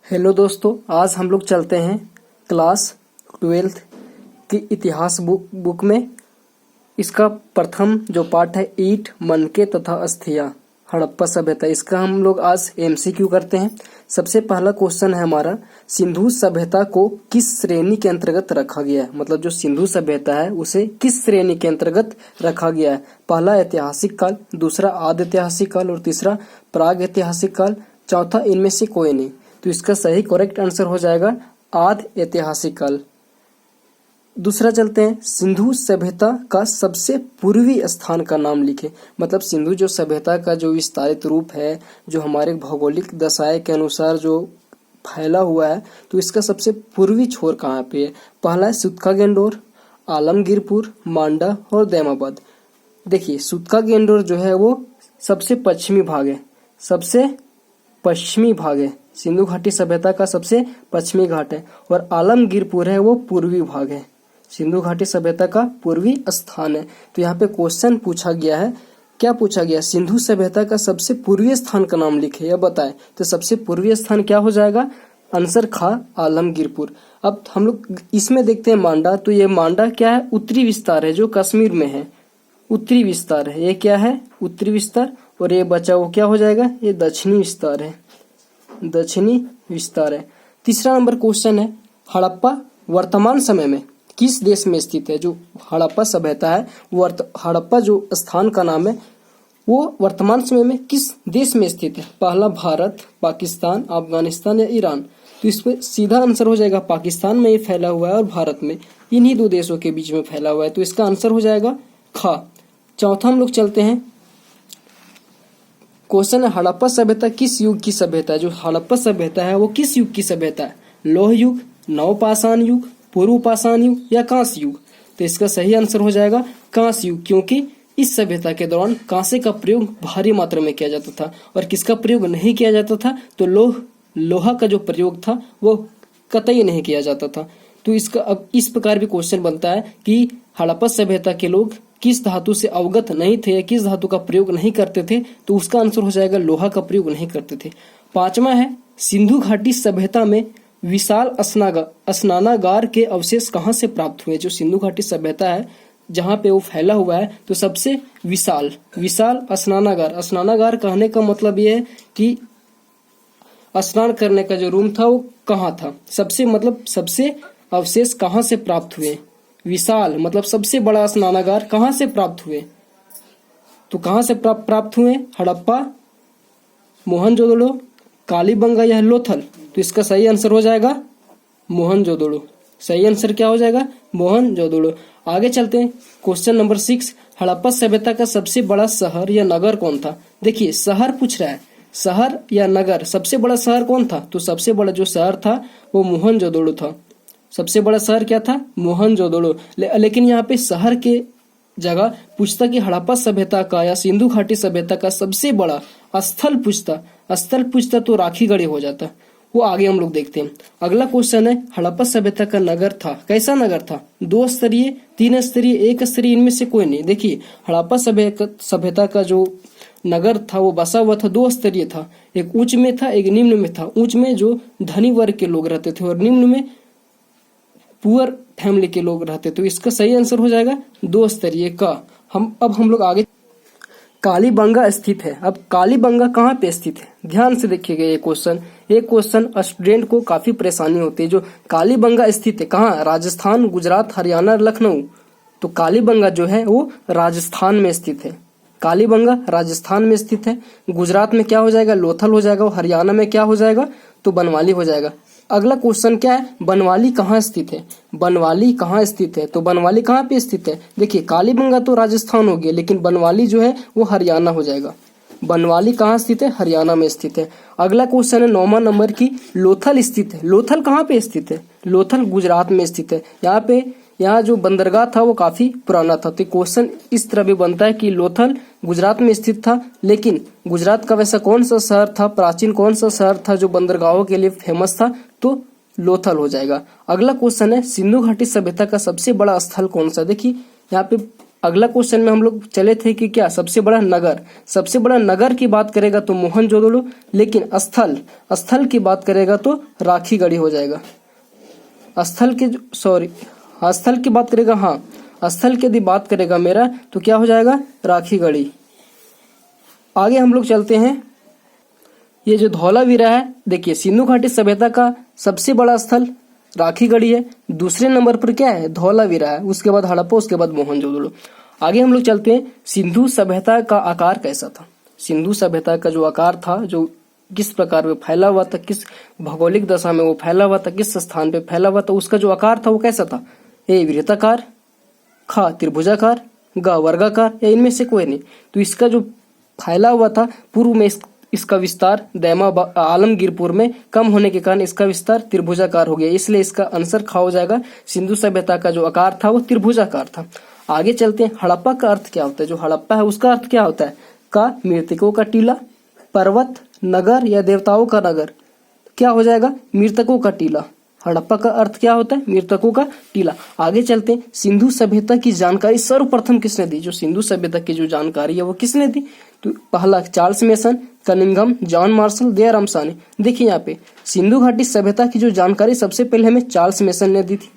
Hello दोस्तों, आज हम लोग चलते हैं क्लास 12th की इतिहास बुक में। इसका प्रथम जो पाठ है ईंट, मनके तथा अस्थियां, हड़प्पा सभ्यता, इसका हम लोग आज एमसीक्यू करते हैं। सबसे पहला क्वेश्चन है हमारा, सिंधु सभ्यता को किस श्रेणी के अंतर्गत रखा गया है। मतलब जो सिंधु सभ्यता है उसे किस श्रेणी के अंतर्गत रखा गया है। पहला ऐतिहासिक काल, दूसरा आद्य ऐतिहासिक काल और तीसरा प्राग ऐतिहासिक काल, चौथा इनमें से कोई नहीं। तो इसका सही करेक्ट आंसर हो जाएगा आद्य ऐतिहासिक काल। दूसरा चलते हैं, सिंधु सभ्यता का सबसे पूर्वी स्थान का नाम लिखे। मतलब सिंधु जो सभ्यता का जो विस्तारित रूप है, जो हमारे भौगोलिक दशाएं के अनुसार जो फैला हुआ है, तो इसका सबसे पूर्वी छोर कहाँ पे है। पहला है सुतका गेंडोर, आलमगीरपुर, मांडा और दैमाबाद। देखिए सुतका गेंडोर जो है वो सबसे पश्चिमी भाग है, सबसे पश्चिमी भाग है, सिंधु घाटी सभ्यता का सबसे पश्चिमी घाट है। और आलमगीरपुर है वो पूर्वी भाग है, सिंधु घाटी सभ्यता का पूर्वी स्थान है। तो यहाँ पे क्वेश्चन पूछा गया है, क्या पूछा गया, सिंधु सभ्यता का सबसे पूर्वी स्थान का नाम लिखे या बताएं। तो सबसे पूर्वी स्थान क्या हो जाएगा, आंसर खा आलमगीरपुर। अब हम लोग इसमें देखते हैं मांडा। तो ये मांडा क्या है, उत्तरी विस्तार है जो कश्मीर में है, उत्तरी विस्तार है। ये क्या है, उत्तरी विस्तार। और ये बचा वो क्या हो जाएगा, ये दक्षिणी विस्तार है, दक्षिणी विस्तार है। तीसरा नंबर क्वेश्चन है, हड़प्पा वर्तमान समय में किस देश में स्थित है। जो हड़प्पा सभ्यता है, हड़प्पा जो स्थान का नाम है वो वर्तमान समय में किस देश में स्थित है। पहला भारत, पाकिस्तान, अफगानिस्तान या ईरान। तो इस पर सीधा आंसर हो जाएगा पाकिस्तान में ये फैला हुआ है और भारत में, इन्हीं दो देशों के बीच में फैला हुआ है। तो इसका आंसर हो जाएगा खा। चौथा हम लोग चलते हैं, क्वेश्चन है हड़प्पा सभ्यता किस युग की सभ्यता है। जो हड़प्पा सभ्यता है वो किस युग की सभ्यता है, लौह युग, नवपाषाण युग, पूर्व पाषाण युग या कांस्य युग। तो इसका सही आंसर हो जाएगा कांस्य युग, क्योंकि इस सभ्यता के दौरान कांसे का प्रयोग भारी मात्रा में किया जाता था। और किसका प्रयोग नहीं किया जाता था, तो लोहा का जो प्रयोग था वो कतई नहीं किया जाता था। तो इसका अब इस प्रकार भी क्वेश्चन बनता है कि हड़प्पा सभ्यता के लोग किस धातु से अवगत नहीं थे, किस धातु का प्रयोग नहीं करते थे। तो उसका आंसर हो जाएगा लोहा का प्रयोग नहीं करते थे। पांचवा है, सिंधु घाटी सभ्यता में विशाल स्नानागार के अवशेष कहाँ से प्राप्त हुए। जो सिंधु घाटी सभ्यता है जहाँ पे वो फैला हुआ है, तो सबसे विशाल स्नानागार, स्नानागार कहने का मतलब ये है कि स्नान करने का जो रूम था वो कहाँ था, सबसे अवशेष कहाँ से प्राप्त हुए। विशाल मतलब सबसे बड़ा स्नानागार कहाँ से प्राप्त हुए, तो कहाँ से प्राप्त हुए, हड़प्पा, मोहनजोदड़ो, कालीबंगा या लोथल। तो इसका सही आंसर हो जाएगा मोहनजोदड़ो। सही आंसर क्या हो जाएगा, मोहनजोदड़ो। आगे चलते हैं, क्वेश्चन नंबर 6, हड़प्पा सभ्यता का सबसे बड़ा शहर या नगर कौन था। देखिए शहर पूछ रहा है, शहर या नगर, सबसे बड़ा शहर कौन था। तो सबसे बड़ा जो शहर था वो मोहनजोदड़ो था। सबसे बड़ा शहर क्या था, मोहनजोदड़ो। लेकिन यहाँ पे शहर के जगह पूछता कि हड़प्पा सभ्यता का या सिंधु घाटी सभ्यता का सबसे बड़ा स्थल पूछता तो राखीगढ़ी हो जाता। वो आगे हम लोग देखते हैं। अगला क्वेश्चन है, हड़प्पा सभ्यता का नगर था, कैसा नगर था, 2 स्तरीय, 3 स्तरीय, 1 स्तरीय, इनमें से कोई नहीं। देखिए हड़प्पा सभ्यता का जो नगर था वो बसा हुआ था, 2 स्तरीय था, एक उच्च में था, एक निम्न में था। उच्च में जो धनी वर्ग के लोग रहते थे और निम्न में पुअर फैमिली के लोग रहते। तो इसका सही आंसर हो जाएगा 2 स्तरीय का। अब हम लोग आगे, कालीबंगा स्थित है। अब कालीबंगा कहाँ पे स्थित है, ध्यान से देखिएगा ये क्वेश्चन स्टूडेंट को काफी परेशानी होती है। जो कालीबंगा स्थित है कहाँ, राजस्थान, गुजरात, हरियाणा, लखनऊ। तो कालीबंगा जो है वो राजस्थान में स्थित है, कालीबंगा राजस्थान में स्थित है। गुजरात में क्या हो जाएगा, लोथल हो जाएगा। और हरियाणा में क्या हो जाएगा, तो बनवाली हो जाएगा। अगला क्वेश्चन क्या है, बनवाली कहाँ स्थित है, बनवाली कहाँ स्थित है। तो बनवाली कहाँ पे स्थित है, देखिए कालीबंगा तो राजस्थान हो गया, लेकिन बनवाली जो है वो हरियाणा हो जाएगा। बनवाली कहाँ स्थित है, हरियाणा में स्थित है। अगला क्वेश्चन है 9वां नंबर की, लोथल स्थित है। लोथल कहाँ पे स्थित है, लोथल गुजरात में स्थित है। यहाँ जो बंदरगाह था वो काफी पुराना था। तो क्वेश्चन इस तरह भी बनता है कि लोथल गुजरात में स्थित था, लेकिन गुजरात का वैसा कौन सा शहर था, प्राचीन कौन सा शहर था जो बंदरगाहों के लिए फेमस था, तो लोथल हो जाएगा। अगला क्वेश्चन है, सिंधु घाटी सभ्यता का सबसे बड़ा स्थल कौन सा। देखिए यहाँ पे अगला क्वेश्चन में हम लोग चले थे कि क्या सबसे बड़ा नगर की बात करेगा तो मोहनजोदड़ो, लेकिन स्थल की बात करेगा तो राखीगढ़ी हो जाएगा। स्थल की बात करेगा, हाँ स्थल की यदि बात करेगा मेरा तो क्या हो जाएगा, राखीगढ़ी। आगे हम लोग चलते हैं, ये जो धौलावीरा है, देखिए सिंधु घाटी सभ्यता का सबसे बड़ा स्थल राखीगढ़ी है, दूसरे नंबर पर क्या है, धौलावीरा है, उसके बाद हड़प्पा, उसके बाद मोहनजोदड़ो। आगे हम लोग चलते हैं, सिंधु सभ्यता का आकार कैसा था। सिंधु सभ्यता का जो आकार था, जो किस प्रकार में फैला हुआ था, किस भौगोलिक दशा में वो फैला हुआ था, किस स्थान पे फैला हुआ था, उसका जो आकार था वो कैसा था, ए वृत्ताकार, ख त्रिभुजाकार, ग वर्गाकार, या इनमें से कोई नहीं। तो इसका जो फैला हुआ था, पूर्व में इसका विस्तार दैमा आलमगीरपुर में कम होने के कारण इसका विस्तार त्रिभुजाकार हो गया, इसलिए इसका आंसर ख हो जाएगा। सिंधु सभ्यता का जो आकार था वो त्रिभुजाकार था। आगे चलते हैं, हड़प्पा का अर्थ क्या होता है। जो हड़प्पा है उसका अर्थ क्या होता है, का मृतकों का टीला, पर्वत, नगर या देवताओं का नगर, क्या हो जाएगा, मृतकों का टीला। हड़प्पा का अर्थ क्या होता है, मृतकों का टीला। आगे चलते हैं, सिंधु सभ्यता की जानकारी सर्वप्रथम किसने दी। जो सिंधु सभ्यता की जो जानकारी है वो किसने दी, तो पहला Charles mason, Cunningham, John Marshall, Dayaram Sahni. देखिए यहाँ पे सिंधु घाटी सभ्यता की जो जानकारी सबसे पहले हमें चार्ल्स मेसन ने दी थी।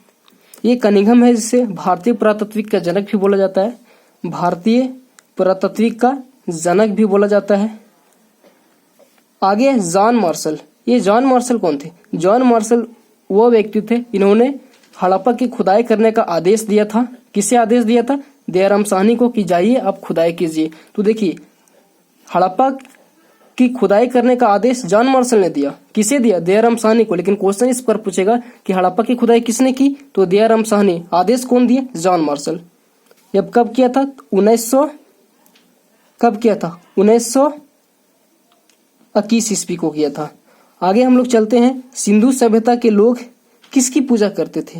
ये कनिंघम है, जिसे भारतीय पुरातात्विक का जनक भी बोला जाता है, भारतीय पुरातात्विक का जनक भी बोला जाता है। आगे जॉन मार्शल। ये जॉन मार्शल कौन थे, जॉन मार्शल वो व्यक्ति थे, इन्होंने हड़प्पा की खुदाई करने का आदेश दिया था। किसे आदेश दिया था, दयाराम साहनी को, कि जाइए आप खुदाई कीजिए। तो देखिए हड़प्पा की खुदाई करने का आदेश जॉन मार्शल ने दिया, किसे दिया, दयाराम साहनी को। लेकिन क्वेश्चन इस पर पूछेगा कि हड़प्पा की खुदाई किसने की, तो दयाराम साहनी। आदेश कौन दिए, जॉन मार्शल। अब कब किया था, 1921 ईस्वी को किया था। आगे हम लोग चलते हैं, सिंधु सभ्यता के लोग किसकी पूजा करते थे।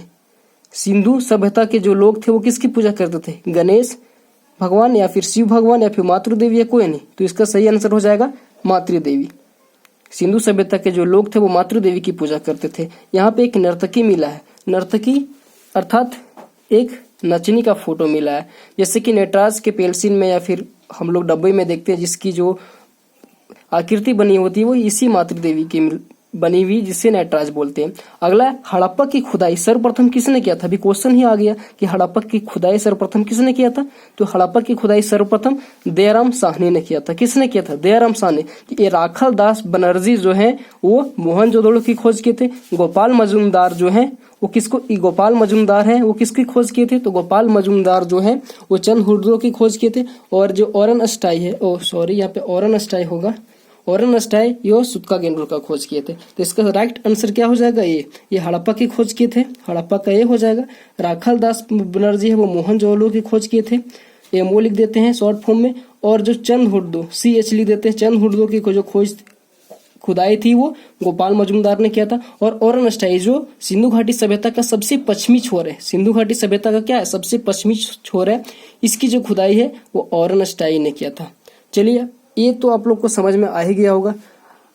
सिंधु सभ्यता के जो लोग थे वो किसकी पूजा करते थे, गणेश भगवान या फिर शिव भगवान या फिर मातृदेवी या कोई नहीं। तो इसका सही आंसर हो जाएगा मातृदेवी। सिंधु सभ्यता के जो लोग थे वो मातृदेवी की पूजा करते थे। यहाँ पे एक नर्तकी मिला है, नर्तकी अर्थात एक नचनी का फोटो मिला है, जैसे कि नटराज के पेंसिल में या फिर हम लोग डब्बे में देखते हैं, जिसकी जो आकृति बनी होती है वो इसी मातृदेवी की बनी हुई, जिसे नटराज बोलते हैं। अगला, हड़प्पा की खुदाई सर्वप्रथम किसने किया था। अभी क्वेश्चन ही आ गया कि हड़प्पा की खुदाई सर्वप्रथम किसने किया था, तो हड़प्पा की खुदाई सर्वप्रथम दयाराम साहनी ने किया था। किसने किया था, दयाराम साहनी। ये राखल दास बनर्जी जो है वो मोहनजोदड़ो की खोज किए थे। गोपाल मजूमदार जो है वो गोपाल मजूमदार है वो किसकी खोज किए थे, तो गोपाल मजूमदार जो है वो चंद्रहुड्डो की खोज किए थे। और जो ओरन स्टाई है, यहाँ पे ओरन स्टाई होगा, ओरन स्टाई यो सुत्का-गेंडुर का खोज किए थे। तो इसका राइट आंसर क्या हो जाएगा, ये हड़प्पा की खोज किए थे, हड़प्पा का ये हो जाएगा। राखल दास बनर्जी है वो मोहनजोदड़ो की खोज किए थे, एमओ लिख देते हैं शॉर्ट फॉर्म में। और जो चंद्रहुड्डो, CH लिख देते हैं, चंद्रहुड्डो की जो खुदाई थी वो गोपाल मजूमदार ने किया था। और ओरन स्टाई जो सिंधु घाटी सभ्यता का सबसे पश्चिमी छोर है, सिंधु घाटी सभ्यता का क्या है, सबसे पश्चिमी छोर है, इसकी जो खुदाई है वो ओरन स्टाई ने किया था। चलिए, ये तो आप लोग को समझ में आ ही गया होगा।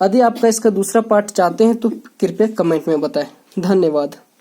यदि आपका इसका दूसरा पार्ट चाहते हैं तो कृपया कमेंट में बताएं। धन्यवाद।